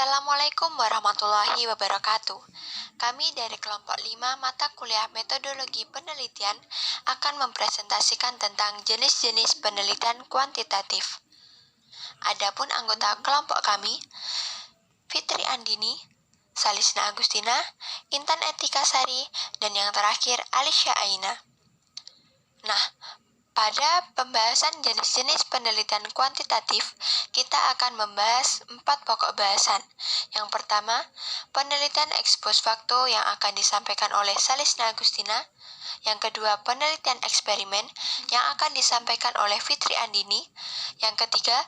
Assalamualaikum warahmatullahi wabarakatuh. Kami dari kelompok 5 mata kuliah metodologi penelitian akan mempresentasikan tentang jenis-jenis penelitian kuantitatif. Adapun anggota kelompok kami, Fitri Andini, Salisna Agustina, Intan Etika Sari, dan yang terakhir Alisya Aina. Nah, pada pembahasan jenis-jenis penelitian kuantitatif, kita akan membahas 4 pokok bahasan. Yang pertama, penelitian ex post facto yang akan disampaikan oleh Salisna Agustina. Yang kedua, penelitian eksperimen yang akan disampaikan oleh Fitri Andini. Yang ketiga,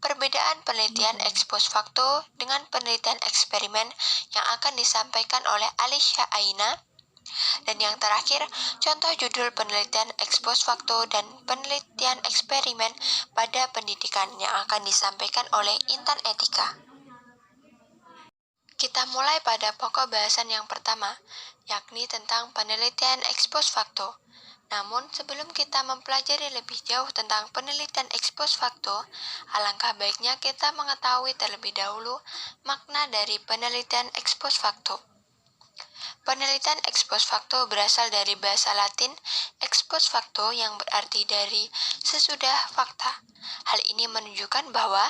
perbedaan penelitian ex post facto dengan penelitian eksperimen yang akan disampaikan oleh Alisya Aina. Dan yang terakhir, contoh judul penelitian ex post facto dan penelitian eksperimen pada pendidikan yang akan disampaikan oleh Intan Etika. Kita mulai pada pokok bahasan yang pertama, yakni tentang penelitian ex post facto. Namun, sebelum kita mempelajari lebih jauh tentang penelitian ex post facto, alangkah baiknya kita mengetahui terlebih dahulu makna dari penelitian ex post facto. Penelitian ex post facto berasal dari bahasa Latin ex post facto yang berarti dari sesudah fakta. Hal ini menunjukkan bahwa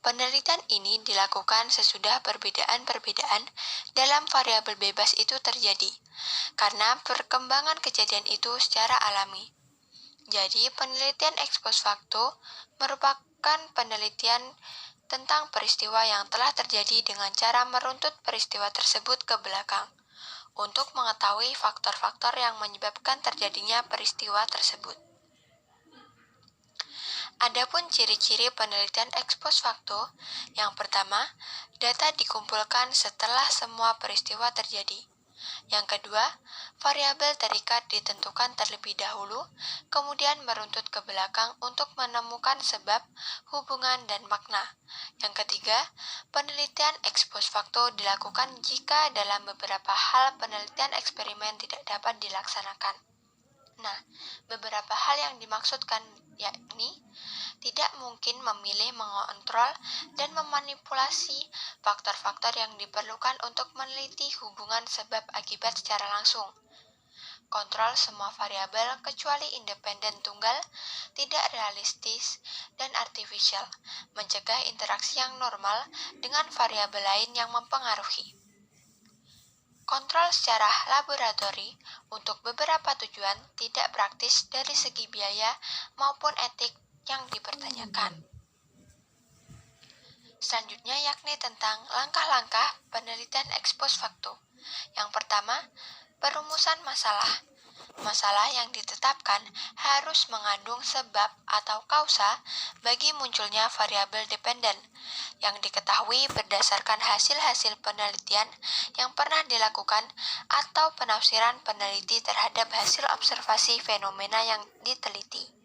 penelitian ini dilakukan sesudah perbedaan-perbedaan dalam variabel bebas itu terjadi, karena perkembangan kejadian itu secara alami. Jadi, penelitian ex post facto merupakan penelitian tentang peristiwa yang telah terjadi dengan cara meruntut peristiwa tersebut ke belakang, untuk mengetahui faktor-faktor yang menyebabkan terjadinya peristiwa tersebut. Adapun ciri-ciri penelitian ex post facto, yang pertama, data dikumpulkan setelah semua peristiwa terjadi. Yang kedua, variabel terikat ditentukan terlebih dahulu, kemudian meruntut ke belakang untuk menemukan sebab, hubungan, dan makna. Yang ketiga, penelitian ex post facto dilakukan jika dalam beberapa hal penelitian eksperimen tidak dapat dilaksanakan. Nah, beberapa hal yang dimaksudkan yakni tidak mungkin memilih, mengontrol, dan memanipulasi faktor-faktor yang diperlukan untuk meneliti hubungan sebab akibat secara langsung. Kontrol semua variabel kecuali independen tunggal, tidak realistis, dan artifisial, mencegah interaksi yang normal dengan variabel lain yang mempengaruhi. Kontrol secara laboratori untuk beberapa tujuan tidak praktis dari segi biaya maupun etik yang dipertanyakan. Selanjutnya yakni tentang langkah-langkah penelitian ex post facto. Yang pertama, perumusan masalah. Masalah yang ditetapkan harus mengandung sebab atau kausa bagi munculnya variabel dependen yang diketahui berdasarkan hasil-hasil penelitian yang pernah dilakukan atau penafsiran peneliti terhadap hasil observasi fenomena yang diteliti.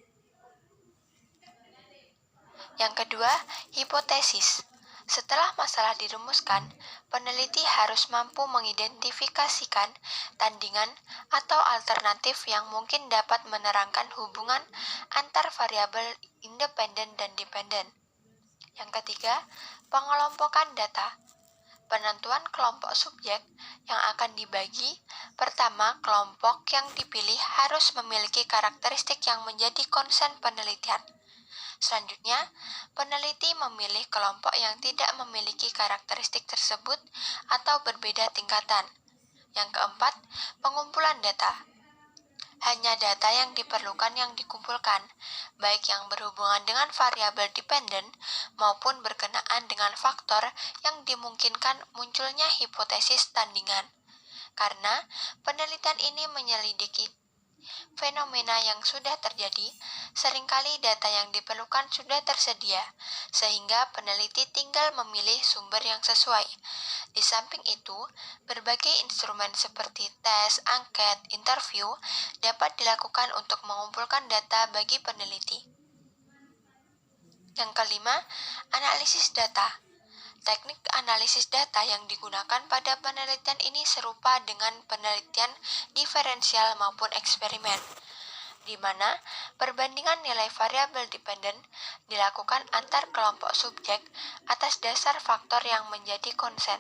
Yang kedua, hipotesis. Setelah masalah dirumuskan, peneliti harus mampu mengidentifikasikan tandingan atau alternatif yang mungkin dapat menerangkan hubungan antar variabel independen dan dependen. Yang ketiga, pengelompokan data. Penentuan kelompok subjek yang akan dibagi. Pertama, kelompok yang dipilih harus memiliki karakteristik yang menjadi konsen penelitian. Selanjutnya, peneliti memilih kelompok yang tidak memiliki karakteristik tersebut atau berbeda tingkatan. Yang keempat, pengumpulan data. Hanya data yang diperlukan yang dikumpulkan, baik yang berhubungan dengan variabel dependen maupun berkenaan dengan faktor yang dimungkinkan munculnya hipotesis tandingan. Karena penelitian ini menyelidiki fenomena yang sudah terjadi, seringkali data yang diperlukan sudah tersedia, sehingga peneliti tinggal memilih sumber yang sesuai. Di samping itu, berbagai instrumen seperti tes, angket, interview dapat dilakukan untuk mengumpulkan data bagi peneliti. Yang kelima, analisis data. Teknik analisis data yang digunakan pada penelitian ini serupa dengan penelitian diferensial maupun eksperimen. di mana perbandingan nilai variabel dependen dilakukan antar kelompok subjek atas dasar faktor yang menjadi konsen.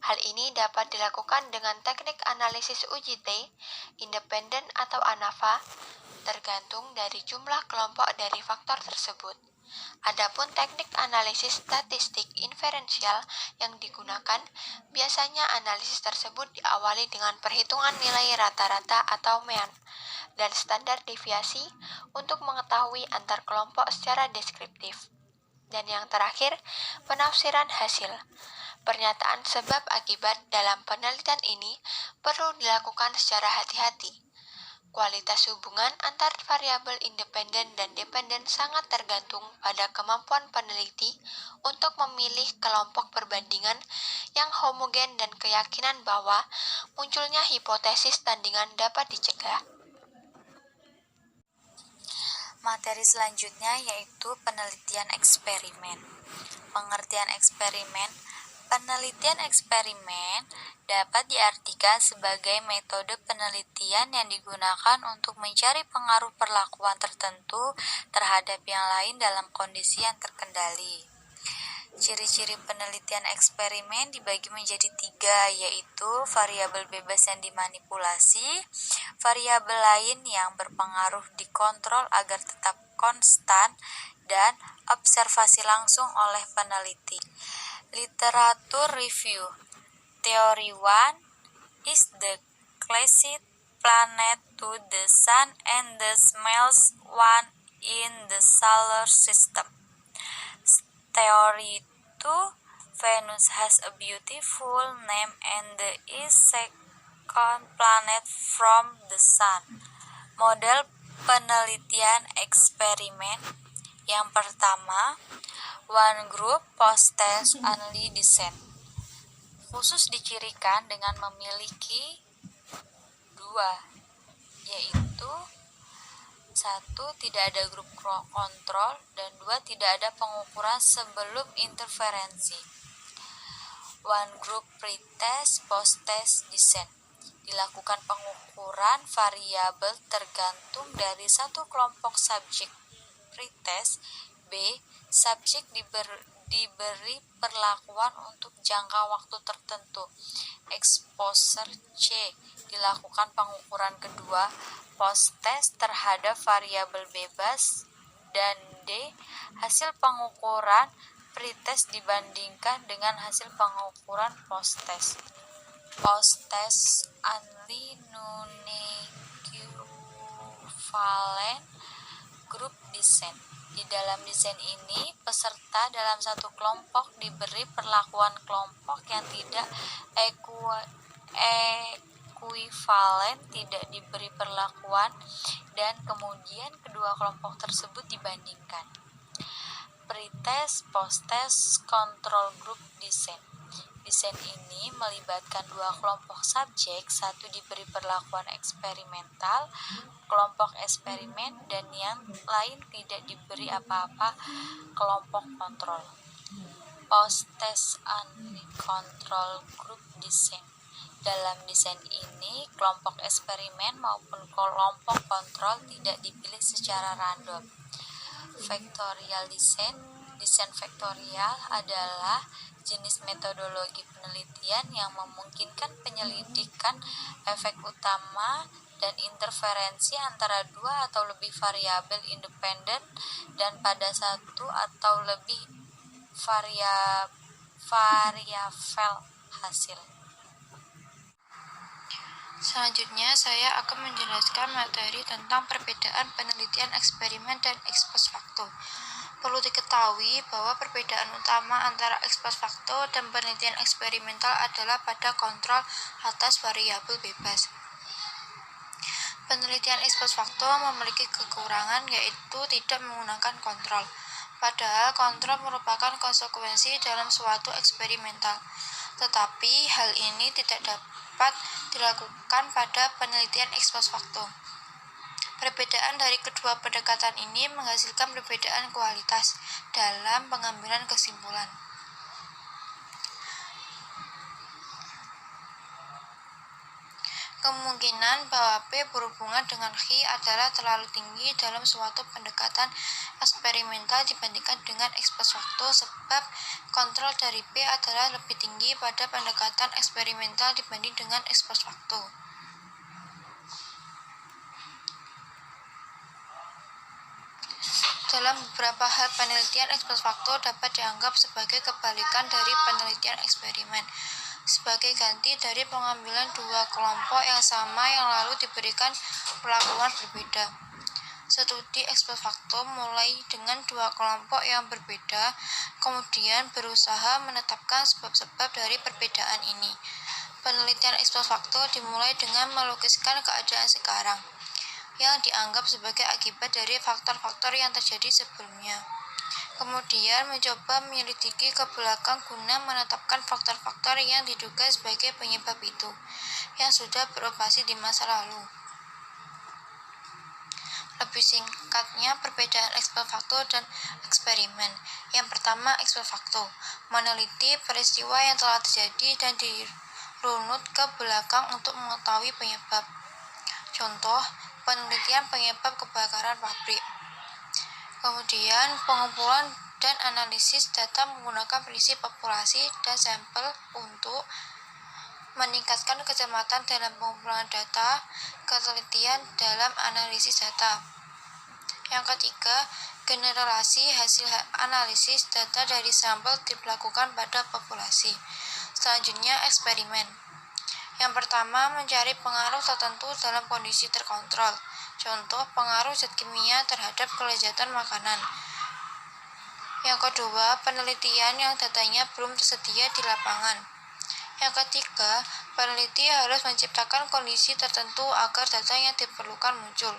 Hal ini dapat dilakukan dengan teknik analisis uji T, independen atau ANAVA, tergantung dari jumlah kelompok dari faktor tersebut. Adapun teknik analisis statistik inferensial yang digunakan, biasanya analisis tersebut diawali dengan perhitungan nilai rata-rata atau mean dan standar deviasi untuk mengetahui antar kelompok secara deskriptif. Dan yang terakhir, penafsiran hasil. Pernyataan sebab akibat dalam penelitian ini perlu dilakukan secara hati-hati. Kualitas hubungan antar variabel independen dan dependen sangat tergantung pada kemampuan peneliti untuk memilih kelompok perbandingan yang homogen dan keyakinan bahwa munculnya hipotesis tandingan dapat dicegah. Materi selanjutnya yaitu penelitian eksperimen. Pengertian eksperimen. Penelitian eksperimen dapat diartikan sebagai metode penelitian yang digunakan untuk mencari pengaruh perlakuan tertentu terhadap yang lain dalam kondisi yang terkendali. Ciri-ciri penelitian eksperimen dibagi menjadi 3, yaitu variabel bebas yang dimanipulasi, variabel lain yang berpengaruh dikontrol agar tetap konstan, dan observasi langsung oleh peneliti. Literatur review. Theory 1 is the closest planet to the Sun and the smallest one in the solar system. Theory 2, Venus has a beautiful name and is second planet from the Sun. Model penelitian eksperimen. Yang pertama, one group post-test only design. Khusus dicirikan dengan memiliki 2, yaitu 1. Tidak ada grup kontrol, dan 2. Tidak ada pengukuran sebelum interferensi. One group pretest post-test design. Dilakukan pengukuran variabel tergantung dari satu kelompok subjek pretest. B. Subjek diberi perlakuan untuk jangka waktu tertentu. Exposure. C. Dilakukan pengukuran kedua post-test terhadap variabel bebas. Dan D. Hasil pengukuran pretest dibandingkan dengan hasil pengukuran post-test. Post-test only non-equivalent group design. Di dalam desain ini, peserta dalam satu kelompok diberi perlakuan kelompok yang tidak ekuivalen, tidak diberi perlakuan, dan kemudian kedua kelompok tersebut dibandingkan. Pretest, post-test, control group design. Desain ini melibatkan dua kelompok subjek, satu diberi perlakuan eksperimental, kelompok eksperimen, dan yang lain tidak diberi apa-apa, kelompok kontrol. Post-test only control group design. Dalam desain ini, kelompok eksperimen maupun kelompok kontrol tidak dipilih secara random. Vectorial design. Desain vektorial adalah jenis metodologi penelitian yang memungkinkan penyelidikan efek utama dan interferensi antara dua atau lebih variabel independen dan pada satu atau lebih variabel hasil. Selanjutnya, saya akan menjelaskan materi tentang perbedaan penelitian eksperimen dan ex post facto. Perlu diketahui bahwa perbedaan utama antara ex post facto dan penelitian eksperimental adalah pada kontrol atas variabel bebas. Penelitian ex post facto memiliki kekurangan, yaitu tidak menggunakan kontrol. Padahal kontrol merupakan konsekuensi dalam suatu eksperimental. Tetapi hal ini tidak dapat dilakukan pada penelitian ex post facto. Perbedaan dari kedua pendekatan ini menghasilkan perbedaan kualitas dalam pengambilan kesimpulan. Kemungkinan bahwa P berhubungan dengan X adalah terlalu tinggi dalam suatu pendekatan eksperimental dibandingkan dengan X plus waktu, sebab kontrol dari P adalah lebih tinggi pada pendekatan eksperimental dibanding dengan X plus waktu. Dalam beberapa hal penelitian X plus waktu dapat dianggap sebagai kebalikan dari penelitian eksperimen. Sebagai ganti dari pengambilan dua kelompok yang sama yang lalu diberikan perlakuan berbeda. Studi X plus waktu mulai dengan dua kelompok yang berbeda, kemudian berusaha menetapkan sebab-sebab dari perbedaan ini. Penelitian X plus waktu dimulai dengan melukiskan keadaan sekarang, yang dianggap sebagai akibat dari faktor-faktor yang terjadi sebelumnya. Kemudian mencoba menyelidiki ke belakang guna menetapkan faktor-faktor yang diduga sebagai penyebab itu, yang sudah beroperasi di masa lalu. Lebih singkatnya, perbedaan X plus waktu dan eksperimen. Yang pertama, X plus waktu meneliti peristiwa yang telah terjadi dan dirunut ke belakang untuk mengetahui penyebab. Contoh, penelitian penyebab kebakaran pabrik. Kemudian, pengumpulan dan analisis data menggunakan prinsip populasi dan sampel untuk meningkatkan kecermatan dalam pengumpulan data, ketelitian dalam analisis data. Yang ketiga, generalisasi hasil analisis data dari sampel dilakukan pada populasi. Selanjutnya, eksperimen. Yang pertama, mencari pengaruh tertentu dalam kondisi terkontrol. Contoh, pengaruh zat kimia terhadap kelezatan makanan. Yang kedua, penelitian yang datanya belum tersedia di lapangan. Yang ketiga, peneliti harus menciptakan kondisi tertentu agar data yang diperlukan muncul.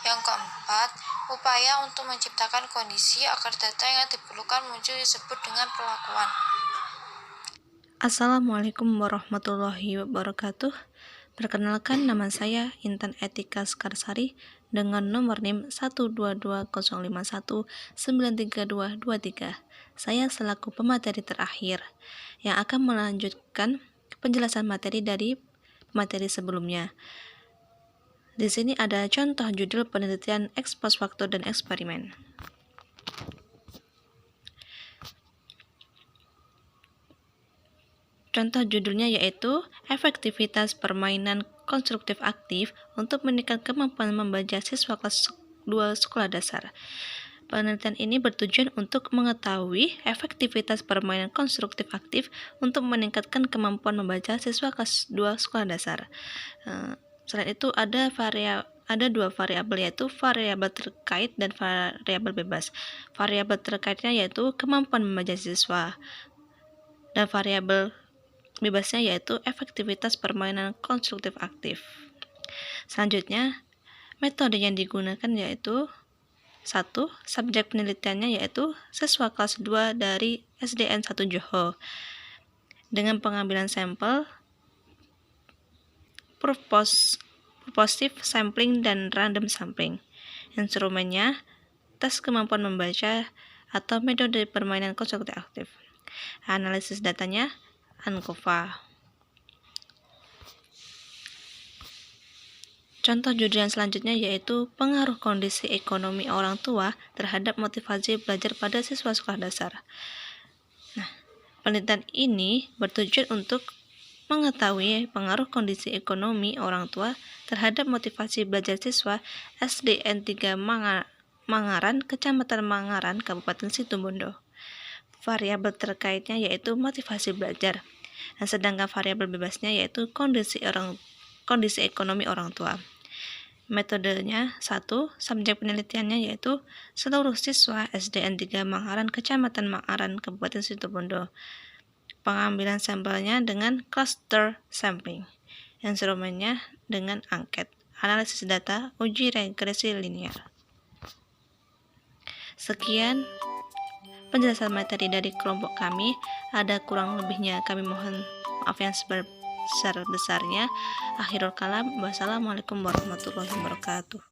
Yang keempat, upaya untuk menciptakan kondisi agar data yang diperlukan muncul disebut dengan perlakuan. Assalamualaikum warahmatullahi wabarakatuh. Perkenalkan, nama saya Intan Etika Skarsari dengan nomor NIM 12205193223. Saya selaku pemateri terakhir yang akan melanjutkan penjelasan materi dari materi sebelumnya. Di sini ada contoh judul penelitian X plus waktu dan eksperimen. Contoh judulnya yaitu efektivitas permainan konstruktif aktif untuk meningkatkan kemampuan membaca siswa kelas 2 sekolah dasar. Penelitian ini bertujuan untuk mengetahui efektivitas permainan konstruktif aktif untuk meningkatkan kemampuan membaca siswa kelas 2 sekolah dasar. Selain itu ada dua variabel, yaitu variabel terkait dan variabel bebas. Variabel terkaitnya yaitu kemampuan membaca siswa, dan variabel bebasnya yaitu efektivitas permainan konstruktif aktif. Selanjutnya, metode yang digunakan yaitu 1. Subjek penelitiannya yaitu siswa kelas 2 dari SDN 1 Johor dengan pengambilan sampel, purposive sampling dan random sampling. Instrumennya tes kemampuan membaca atau metode permainan konstruktif aktif. Analisis datanya ANCOVA. Contoh judul yang selanjutnya yaitu pengaruh kondisi ekonomi orang tua terhadap motivasi belajar pada siswa sekolah dasar. Penelitian ini bertujuan untuk mengetahui pengaruh kondisi ekonomi orang tua terhadap motivasi belajar siswa SDN 3 Mangaran, Kecamatan Mangaran, Kabupaten Situbondo. Variabel terkaitnya yaitu motivasi belajar, dan sedangkan variabel bebasnya yaitu kondisi ekonomi orang tua. Metodenya 1. Subjek penelitiannya yaitu seluruh siswa SDN 3 Mangaran, Kecamatan Mangaran, Kabupaten Situbondo. Pengambilan sampelnya dengan cluster sampling. Instrumennya dengan angket. Analisis data, uji regresi linear. Sekian penjelasan materi dari kelompok kami. Ada kurang lebihnya kami mohon maaf yang sebesar-besarnya. Akhirul kalam, wassalamualaikum warahmatullahi wabarakatuh.